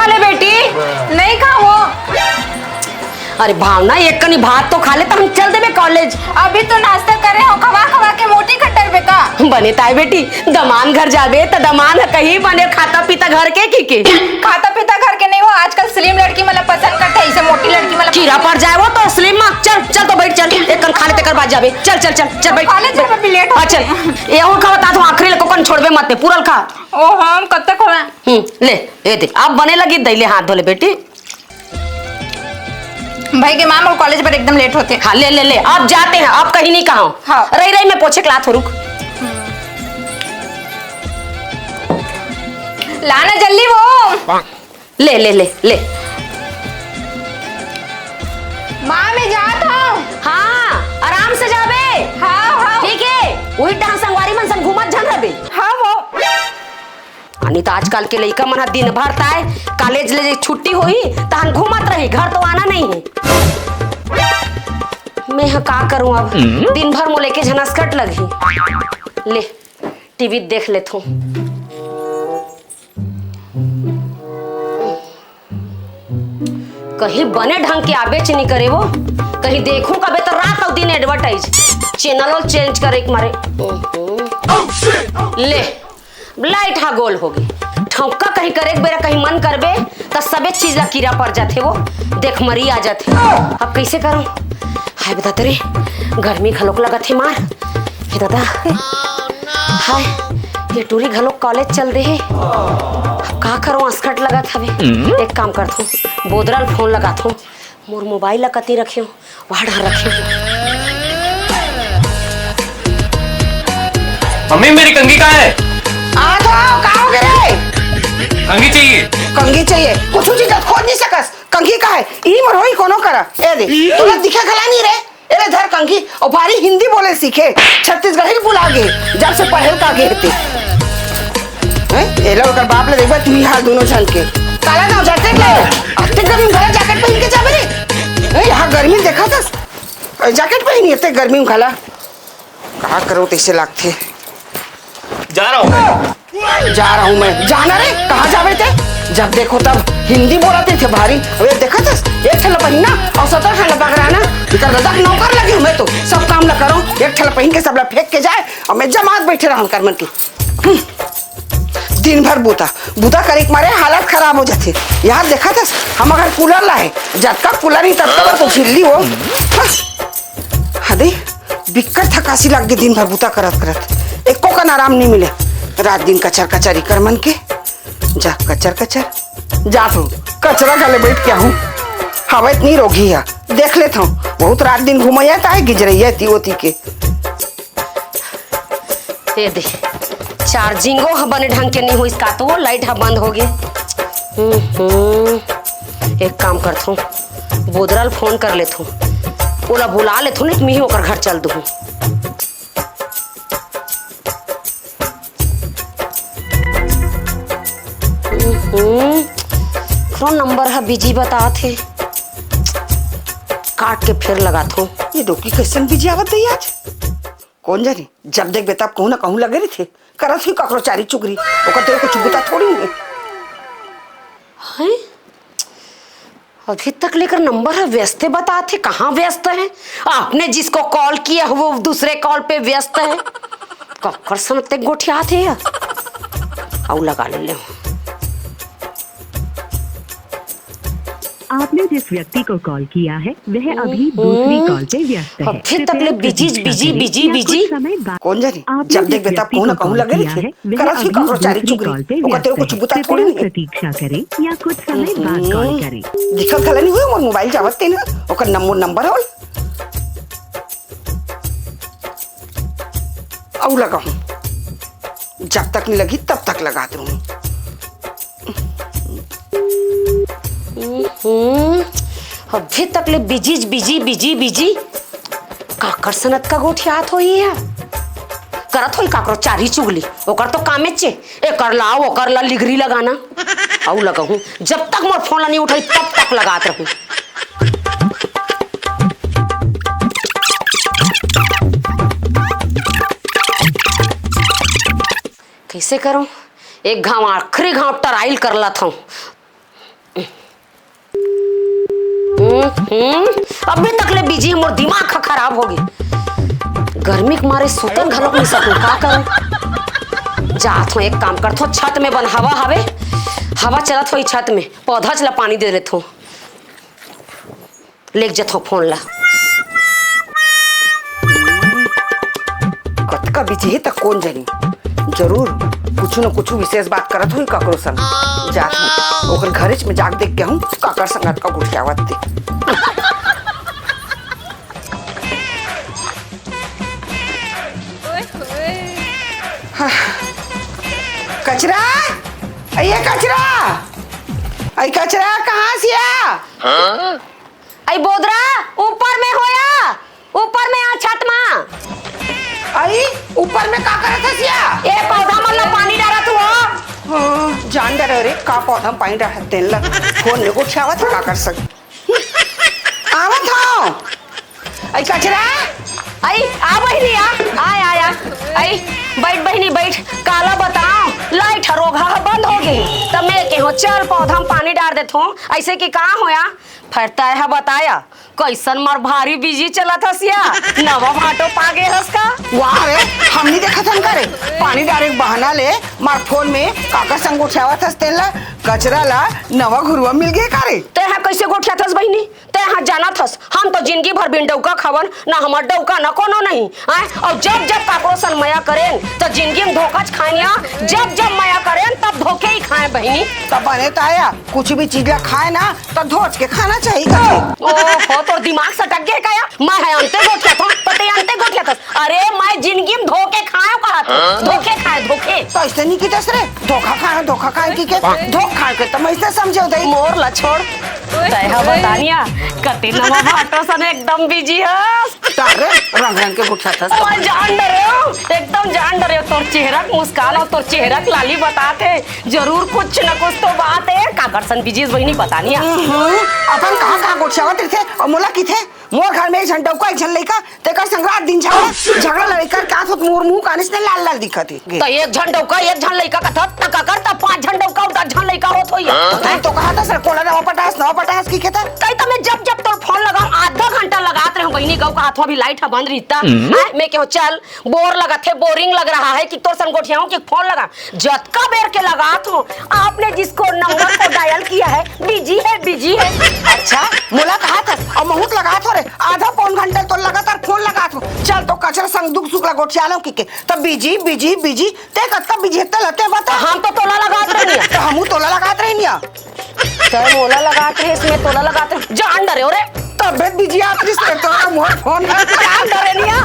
खा ले बेटी। नहीं खाओ। अरे भावना एक कनी भात तो खा ले तो हम चल देबे कॉलेज। अभी तो नाश्ता करे हो, खवा खवा के मोटी खट्टर बेका। बने ताई बेटी दमान घर जाबे तो दमान कहीं बने खाता पीता घर के खाता पीता घर के नहीं हो, आजकल स्लिम लड़की मतलब पसंद करते है, इसे मोटी लड़की मतलब कीड़ा पड़ जाए वो तो स्लिम मां। चल चल तो बैठ, चल एक कन खा ले तेकर बाद जाबे। चल चल चल चल बैठ। कॉलेज में भी लेट हो। चल ये और खवता तो आखिरी को कन छोड़बे मत, पूरल खा। ओ हम कब तक होवे। ले ये दे अब बने लगी दैले हाथ धोले बेटी। भाई के माम और कॉलेज पर एकदम लेट होते। हाँ ले ले ले अब जाते हैं, अब कहीं नहीं कहा। हाँ। रही रही मैं पोछे क्लास हो, रुक। लाना जल्दी वो। ले ले ले ले। माँ मैं जात हूँ। हाँ आराम से जाबे। हाँ हाँ ठीक है वही टांग संगवारी मन संग घूमत झन रबे। हाँ वो नहीं तो आजकल के लइका मन दिन भर ताए कॉलेज ले छुट्टी होई तहन घूमत रही, घर तो आना नहीं है। मैं का करूं अब, दिन भर मोले के झनस्कट लगी। ले टीवी देख लेत हूँ। कहीं बने ढंग के आबे नहीं करे वो, कहीं देखूं कबे तो रात और दिन एडवर्टाइज चैनल चेंज करे के मारे। ले लाइट हा गोल होगी ठौका कहीं करे बेरा कहीं मन करबे तो सबे चीज ला कीड़ा पड़ जाते वो, देख मरी आ जाते। अब कैसे करूं? हाय बता तेरे गर्मी घलोक लगत है मार। हे दादा हाय ये टूरी घलोक कॉलेज चल दे है। अब का करूं अस्कट लगत हवे। एक काम करथूं बोदरल फोन लगाथूं, मोर मोबाइल ला कती रखियो वहां रखियो। मम्मी मेरी कंघी कहाँ है? आ जाओ, कहाँ हो गए रे? कंघी चाहिए। कंघी चाहिए? कुछ चीज खोज नहीं सकस। कंघी का है ई मरोई कोनो करा ए दे तोला दिखे खला नहीं रे। एरे धर कंघी और भारी हिंदी बोले सीखे, छत्तीसगढ़ी बुला गे जब से पढ़े का गे हेते हैं। ए लो कर बाप ले देखबा तू हाल दोनों जन के काला ना जैकेट ले अते गर्मी में घरे जैकेट पहन के जाबे रे। ए यहां गर्मी देखा तस जैकेट पहनी अते गर्मी में खला का करो तैसे लागथे। जा रहा हूँ मैं। जाना रे कहाँ जावे थे? जब देखो तब हिंदी बोलते थे भारी। अबे देखा था एक ठल पहिना और 17 ठल पकड़ाना इधर दादा नौकर लगी हूँ मैं तो सब काम ला करो। एक ठल पहन के सब ला फेंक के जाए और मैं जमात बैठे रहूँ कर मन की। दिन भर बूता बूता करे के मारे हालत खराब हो जाते। यार देखा था हम अगर कूलर लाए जब तक कूलर नहीं तब तक तो झिल्ली हो हदे बिक्कर थकासी लग गई। दिन भर बूता करत करत एको का आराम नहीं मिले। रात दिन कचर कचरी कर मन के जा कचर कचर जा तू कचरा गले बैठ के हूँ। हवा इतनी रोगी है देख लेता हूँ बहुत रात दिन घूमैया है गिजरई है ती के। ये दे चार्जिंगो बने ढंग के नहीं हो इसका तो वो लाइट हा बंद हो गए। एक काम करता हूँ बोदरल फोन कर लेता हूँ, ओला बुला लेता हूँ नहीं मैं ही होकर घर चल दूँ। फोन नंबर है बिजी बता थे, काट के फिर लगाता हूँ। ये डोकी कैसन बिजी आवत है आज कौन जाने। जब देख बेता कहूँ ना कहूँ लगे रहे थे करत ही ककरो चारी चुगरी ओकर तेरे कुछ बुता थोड़ी है। हैं अभी तक लेकर नंबर है व्यस्त बता थे, कहाँ व्यस्त है? आपने जिसको कॉल किया वो दूसरे कॉल पे व्यस्त है। ककर समझते गोठिया थे और लगा ले। आपने जिस व्यक्ति को कॉल किया है वह अभी दूसरी कॉल पे व्यस्त है। अभी तक ले बिजी कौन जाने। जब देख बेता कहूँ ना कहूँ लगे रहे थे करत ही ककरो चारी चुगरी ओकर तेरे कुछ बुता थोड़ी है। प्रतीक्षा करें या कुछ समय बाद कॉल करें। दिखत खला नहीं हुए मोर मोबाइल जावत ते ना ओकर नंबर होल औ लगाऊं जब तक नहीं लगी तब तक लगा दूं। अभी तक ले बिजी काकर सनत का गोठियात होई है करत होई काकरो चारी चुगली ओकर तो कामे चे एकर लाओ ओकर ला लिगरी लगाना औ लगाऊं जब तक मोर फोन नहीं उठाई तब तक लगात रहूं। कैसे करूं? एक घाव आखिरी घाव टराइल कर ला था अभी तक ले बिजी मोर दिमाग खराब हो गई। गर्मी के मारे सुतन घलोक नहीं सकूं, का करूं। जात हूँ, एक काम करत हूँ, छत में बन हवा चलत हो छत में, पौधा चला पानी दे देत हूँ। लेक जत हूँ फोन ला। कतका बिजी है तक कौन जानी, जरूर कुछ न कुछ विशेष बात करत हुई ककरो संग। जात हूँ ओकर घरेच में जाग देख के हूँ काकर संगत का गुठियावत ते। कचरा ये कचरा कहाँ से आ? आई बोदरा ऊपर में होया, ऊपर में आ छत में। आई ऊपर में का करत हसिया? ए पौधा मन ला पानी डालत हो। हाँ, जान डर रे का पौधा पानी डालत तेल ला फोन ने गुठियावत का कर सक। आवत हो आई कचरा। आई आ बहनी आ आई बैठ बहनी बैठ। काला बताओ लाइट रोगा बंद हो गई तब मैं के हो चल पौधा में पानी डाल देत हूँ। ऐसे कि कहाँ होया फरता है बताया कैसन मर भारी बिजी चला था सिया नवा भाटो पागे हस का। वाह रे हम नहीं देखा था करे पानी डायरेक्ट बहाना ले मार फोन में काका संग उठावत हस तेल ला कचरा ला नवा घुरुआ मिल गए कारे। ते यहाँ कैसे गोठिया थस बहनी, ते यहाँ जाना थस हम तो जिंदगी भर बिन डौका खवन ना हमार डौका न कोनो नहीं आए। और जब जब काकरो सन मया करें तो जिंदगी में धोखा खाइया, जब जब मया करें तब धोखे ही खाए बहनी। तब बने ताया कुछ भी चीज ला खाए ना तो धोच के खाना चाहिए। ओहो तो दिमाग सटक गया क्या? मैं है अंते गोठिया था पते अंते गोठिया था। अरे मैं जिंदगी में धोखे खाए कहा था, धोखे खाए धोखे। तो ऐसे नहीं की रे धोखा खाए की के धोखा के तो मैं ऐसे समझो दई मोर ला छोड़ तैहा बतानिया कते नवा भाटो सन एकदम बिजी है। तारे रंग रंग के गुठा था और जान डरे हो एकदम जान डरे हो। तोर चेहरा मुस्कान और तोर चेहरा लाली बताते जरूर कुछ न कुछ तो बात है। काकर सन बिजी बहनी बतानिया अपन कहाँ गुठियावत थे और मोला की थे मोर घर में एक झंडा को एक झन लइका तेकर संगरात दिन झगड़ा लड़कर का तो मोर मुंह कानिस ने लाल लाल दिखत है। तो एक झंडा का एक झन लइका का था का करता 5 झंडा का 10 झन लइका होत होइया। तो कहा था सर कोला नवा पटास की कहता कई तो मैं जब जब तोर फोन लगाऊं आधा घंटा लगात रहे बहनी गाँव का हाथों भी लाइट बंद रहता मैं के हो चल बोर लगा थे बोरिंग लग रहा है कि तोर सन गोठियाओं के फोन लगा जतका बेर के लगात हो आपने जिसको नंबर को डायल किया है बिजी है। अच्छा मोला कहा था और बहुत लगा था रे आधा पौन घंटे तो लगातार फोन लगा था। चल तो कचरा संग दुख सुख गोठिया लो की के तब बिजी ते कतका बिजी लते बता। हम तो तोला लगात रहनिया तो हमहू तोला लगात रहनिया तो मोला लगात रहे इसमें तोला लगात रहे जान डरे हो रे तबियत बिजी आती से तो मोर फोन जान डरे निया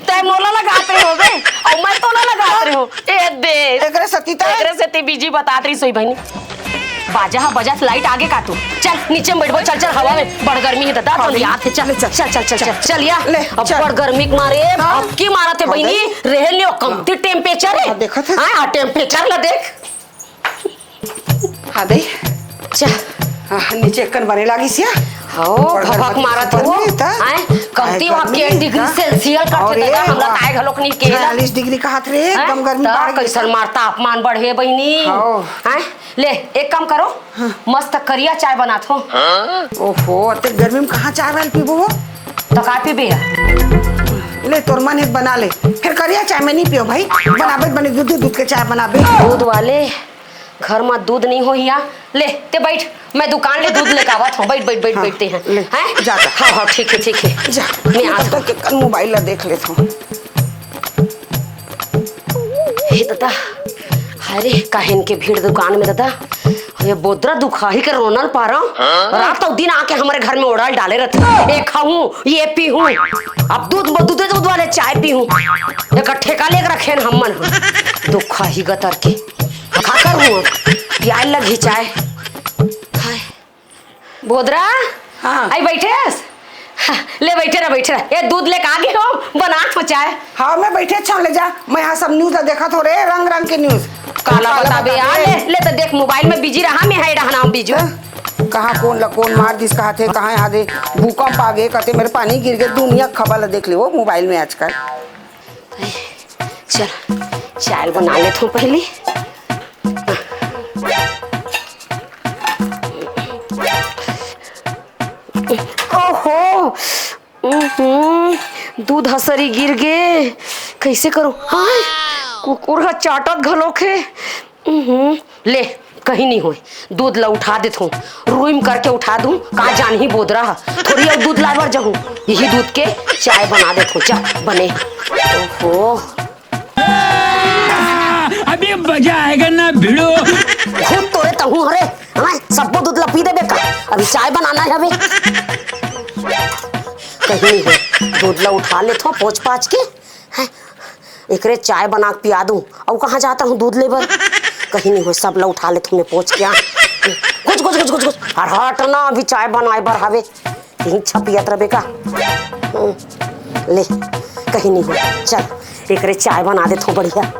ते मोला लगात रहे होबे और मैं तोला लगात रहे हो ए दे एकरे सतीता एकरे से ती बिजी बतात रही सोई बहनी। बाजा लाइट आगे काटू चल नीचे में बैठो चल हवा में बड़ गर्मी है दादा तो याद है चल या अब बड़ गर्मी के मारे अब की मारत है बहनी रह लियो कमती टेम्परेचर है देखो थे हां टेम्परेचर ला देख हां दे चल नीचे कन बने लागी सिया हो भभक मारत है वो हां कमती वहां 8 डिग्री सेल्सियस काटे दादा हमरा काहे घलोक नहीं केला 40 डिग्री का हाथ रे एकदम गर्मी बढ़ गई कैसन मारता तापमान बढ़े बहनी हैं ले एक काम करो मस्त करिया चाय बनात हो। ओहो अते गर्मी में कहां चाय वाल पीबो तो का पीबे ले तोर मन है बना ले फिर करिया चाय में नहीं पियो भाई बनाबे बने दूध के चाय बनाबे दूध वाले घर में दूध नहीं हो हिया ले ते बैठ मैं दुकान ले दूध लेकर आवत हूं बैठ बैठते हैं हैं जाता हां ठीक है जा मैं आता तो के मोबाइल ला देख लेता हूं। हे दादा अरे काहन के भीड़ दुकान में दादा ये बोदरा दुखाही के रोनल पा रहा रात और दिन आके हमारे घर में उड़ाल डाले रहते ये खाऊं ये पीऊं अब दूध वाले चाय पीऊं इकट्ठे का लेकर रखे हमन दुखाही गतर के खाकर हूँ प्याज लगी चाय बोदरा हाँ आई बैठे ले बैठे रहा ये दूध लेके आगे हो बना तो चाय। हाँ मैं बैठे अच्छा ले जा मैं यहाँ सब न्यूज देखा थो रे रंग के न्यूज काला बताबे यार ले तो देख मोबाइल में बिजी रहा मैं है रहना बिजू कहाँ कौन मार दिस कहा थे कहाँ यहाँ दे भूकंप आ गए कहते मेरे पानी गिर गए दुनिया खबर देख ले वो मोबाइल में आजकल। चल चाय बना लेता हूँ पहले दूध हसरी गिर गे, कैसे करूं? हाँ कुकुर का चाटत घलोक है। ले कहीं नहीं होए, दूध ला उठा देत हूँ, रूम करके उठा दूं, कहा जान ही बोद रहा थोड़ी और दूध लावर जाऊं, यही दूध के चाय बना देत हूँ, जा बने। ओहो अभी मजा आएगा ना भिड़ो। खुद तोरे तहू हरे हमें सबको दूध ला पी देबे का, अभी चाय बनाना है हमें। कहीं नहीं है, दूध ला उठा लेत हूँ पोंछ पाछ के, हैं एकरे चाय बना के पिया दूं, और कहाँ जाता हूँ दूध लेबर, कहीं नहीं हो, सब ला उठा लेत हूँ मैं पोंछ के। कुछ कुछ कुछ कुछ कुछ हट ना, अभी चाय बनाए बर हवे यहीं छपियत रहे का। ले कहीं नहीं हो, चल एकरे चाय बना देत हूँ बढ़िया।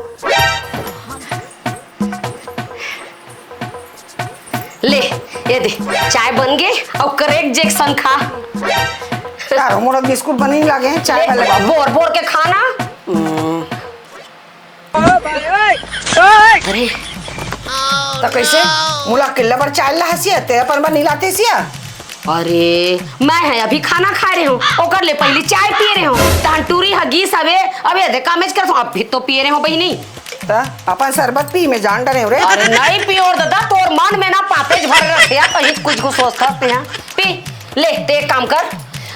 ले ये दे चाय बन गए और करेक्ट जैक्सन खा। यार मोरा बिस्कुट बने ही लागे हैं चाय वाले। बोर बोर के खाना। अरे तो कैसे मुला किल्ला पर चाय ला हसिया ते अपन बा नीलाते सिया। अरे मैं है अभी खाना खा रहे हूँ, ओकर ले पहले चाय पी रहे हूँ, टूरी हगीस हवे अबे देखा मैच करता हूँ, अभी तो पी रहे हो भाई नहीं ता अपन शरबत पी में जान डरे हो रे। अरे नहीं पी और दादा तोर मन में ना पातेज भर रखे यार, कहीं कुछ कुछ सोचते हैं पी। ले ते एक काम कर,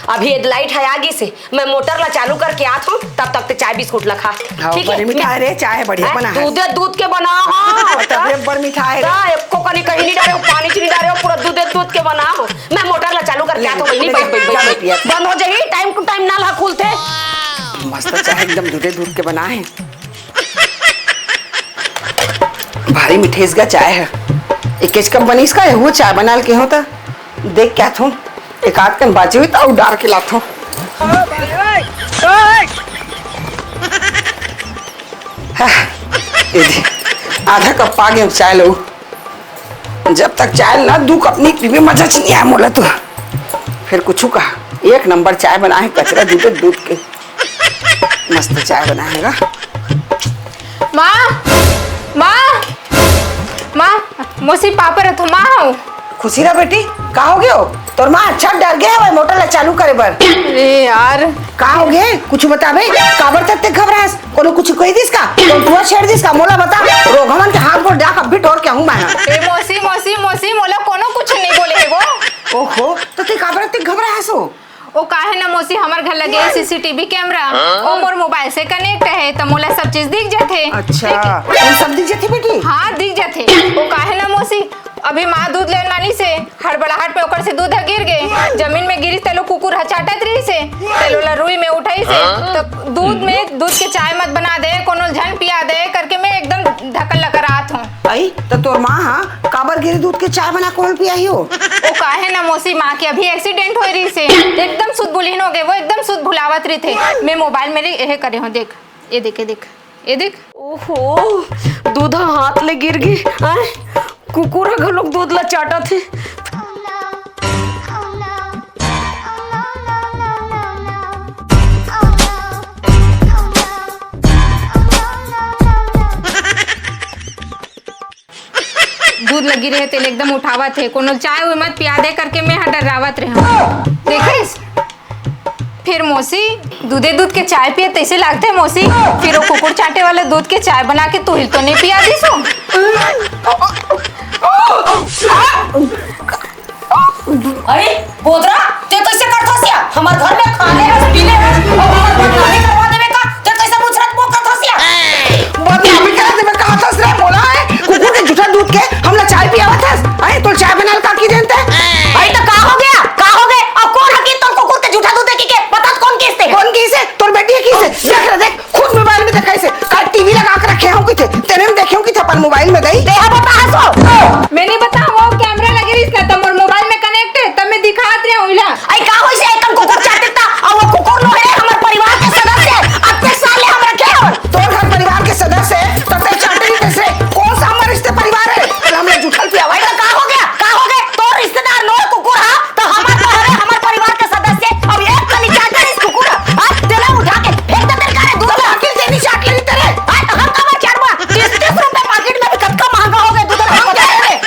अभी लाइट है आगे से मैं मोटर ला चालू करके आता हूँ, तब तक ते चाय बिस्कुट ला खा। ठीक है मिठाई रे, चाय बढ़िया बना है। दूध के बना। हाँ तबे बड़ मिठाई रे। को कहीं कहीं नहीं डाले हो, पानी चीनी डाले हो, पूरा दूध के बना हो। मैं मोटर ला चालू करके आता हूँ, नहीं बैठ बंद हो जाएगी, टाइम टू टाइम ना ला खुलते। मस्त चाय एकदम दूध के बना है, भारी मिठेस का चाय है। एक कप बनी इसका है, वो चाय बना के होता देख क्या थू एक आध कन बाजी हुई तो डार के लाथो। आधा कप पा गए चाय लो, जब तक चाय ना दू अपनी पीवे मजा नहीं आया मोला तो फिर कुछ कहा। एक नंबर चाय बना है, कचरा दूध के मस्त चाय बनाएगा। माँ माँ माँ मौसी पापा रथो माँ हो। खुशी रहा बेटी, कहा हो गए हो? तोर माँ अच्छा डर गया है मोटर ला चालू करे बर। अरे यार कहा हो गए कुछ बताबे, काबर तक ते घबरास, कोनो कुछ कही दिस का, तो तू छेड़ दिस का, मोला बता रोगमन के हाथ को डाक अभी टोर के हूं मैं। ए मौसी मौसी मौसी मोला कोनो कुछ नहीं बोले है वो। ओहो तो ते काबर तक घबरास हो? ओ काहे ना मौसी हमार घर लगे सीसीटीवी कैमरा, ओ मोर मोबाइल से कनेक्ट है तो मोला सब चीज दिख जाथे। अच्छा तुम सब दिख जाती बेटी? हाँ दिख जाथे। ओ काहे ना मौसी अभी माँ दूध ले नानी से हड़बड़ाहट में ओकर से दूध गिर गए, जमीन में गिरी तेलो कुकुर हचाटत रही से, तेलो ला रुई में उठाई से, तो दूध के चाय मत बना दे, कोनो झन पिया दे करके मैं एकदम धक्कल लगा रात हूँ। आई तो तोर माँ हाँ काबर गिरी दूध के चाय बना कौन पिया ही हो? ओ काहे ना मौसी माँ की अभी एक्सीडेंट हो रही से, एकदम सुध बुलिन हो गए, वो एकदम सुध भुलावत रही थे, मैं मोबाइल में यह करे हूँ, देख ये देख ये देख ये देख। ओहो दूध हाथ ले गिर गई, कुकुर घर लोग दूध ला चाटा थे। दूध लगी रहे तेल एकदम उठावत है, कोनो चाय हुई मत पिया दे करके मैं डरावत रहा। देखिस फिर मौसी दूध के चाय पिए तैसे लागते है मौसी, फिर वो कुकुर चाटे वाले दूध के चाय बना के तू तो नहीं पिया दी सो। अरे बोदरा ते कैसे करथो सिया, हमार घर में खाने है पीने है और हमार बदनामी करवा देबे का, ते कैसे मुछरत मो करथो सिया? बदनामी करा देबे का हथस रे बोला है, कुकुर के झूठा दूध के हमला चाय पियावत हस। आई तो चाय बनाल का की जानते? भाई तो का हो गया और कौन हकी तो कुकुर के झूठा दूध के बता कौन किसते? कौन किसे? तोर बेटी है किसे? देख रे देख खुद मोबाइल में देखा से, का टीवी लगा के रखे हूं किथे, तेरे में देखे हूं कि अपन मोबाइल में गई। देहा बता हसो मैं नहीं बता वो कैमरा लगे रही इसका, तब मोर मोबाइल में कनेक्ट है तब मैं दिखात रही हूं। आई का होई से एकदम कुकुर चाटता और वो कुकुर नो है हमार परिवार के सदस्य, अत्ते साले हम रखे हो। तोर घर परिवार के सदस्य है तो ते चाटे कैसे? कौन सा हमारे रिश्ते परिवार है? कल हमने झूठल पिया भाई तो का हो गया तो रिश्तेदार नो कुकुर हा तो हमार तो है हमार परिवार के सदस्य, अब एक कली चाटा इस कुकुर आज तेला उठा के फेंक दे तेरे का दूध आखिर देनी चाट लेनी तेरे। आज हम कमा चारवा 30 रुपए पैकेट में भी कब का महंगा हो गया दूध हम क्या है?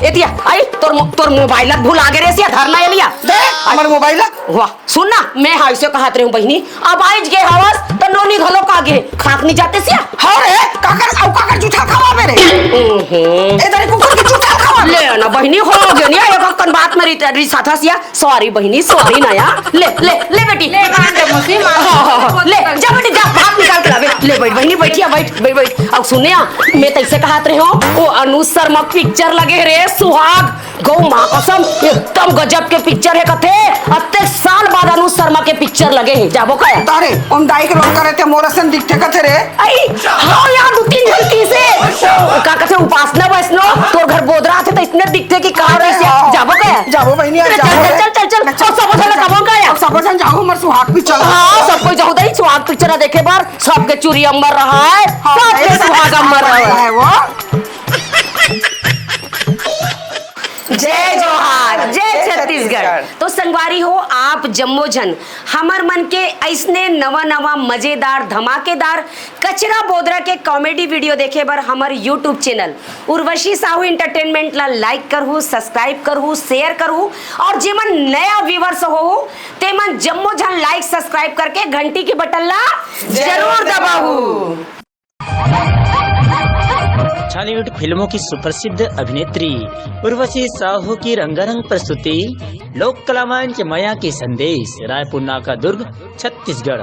एतिया आई तोर मोबाइल भुला गे रे सिया धरना ये लिया दे हमर मोबाइल वाह सुन ना मैं हाई से कहत रही हूँ बहनी अब आइज गे हवस तो नोनी घलो का गे खाक नहीं जाते सिया हाँ रे काकर जूठा खावा मेरे ए दरे कुकुर के जूठा खावा ले ना बहनी हो गया नहीं एक कन बात में री साथा सिया सॉरी बहनी सॉरी ना या ले ले ले बेटी ले मान दे मौसी मान ले जा बेटी जा भाग निकाल के लावे ले बैठ बहनी बैठिया बैठ अब सुनिया मैं तैसे कहत रही हूँ वो अनुज शर्मा पिक्चर लगे रे सुहाग गौ माँ कसम एकदम गजब के पिक्चर है कथे अत्ते साल बाद अनुज शर्मा के पिक्चर लगे हैं जाबो का तारे उन दाई के लोग करे थे मोरसन दिखते कथे रे आई हाँ यार 2-3 झलकी से का कहते उपासना वैष्णो तोर घर बोदरा थे तो इतने दिखते कि कहाँ रहे से जाबो का जाबो बहनी चल सब जन कबो का अब सब जन जाओ हमर सुहाग भी चल हाँ सब कोई जाओ दई सुहाग पिक्चर देखे बार सबके चूरी अमर रहा है सबके सुहाग अमर रहा है वो जय जोहार जय छत्तीसगढ़। तो संगवारी हो आप जम्मो जन हमर मन के ऐसने नवा मजेदार धमाकेदार कचरा बोदरा के कॉमेडी वीडियो देखे बर हमर YouTube channel Urvashi Sahu entertainment ला लाइक करहु सब्सक्राइब करहु शेयर करहु और जेमन नया व्यूवर्स हो तेमन जम्मो जन लाइक सब्सक्राइब करके घंटी की बटन ला जरूर दबाहू। बॉलीवुड फिल्मों की सुप्रसिद्ध अभिनेत्री उर्वशी साहू की रंगारंग प्रस्तुति लोक कला मंच माया की संदेश रायपुर नाका दुर्ग छत्तीसगढ़।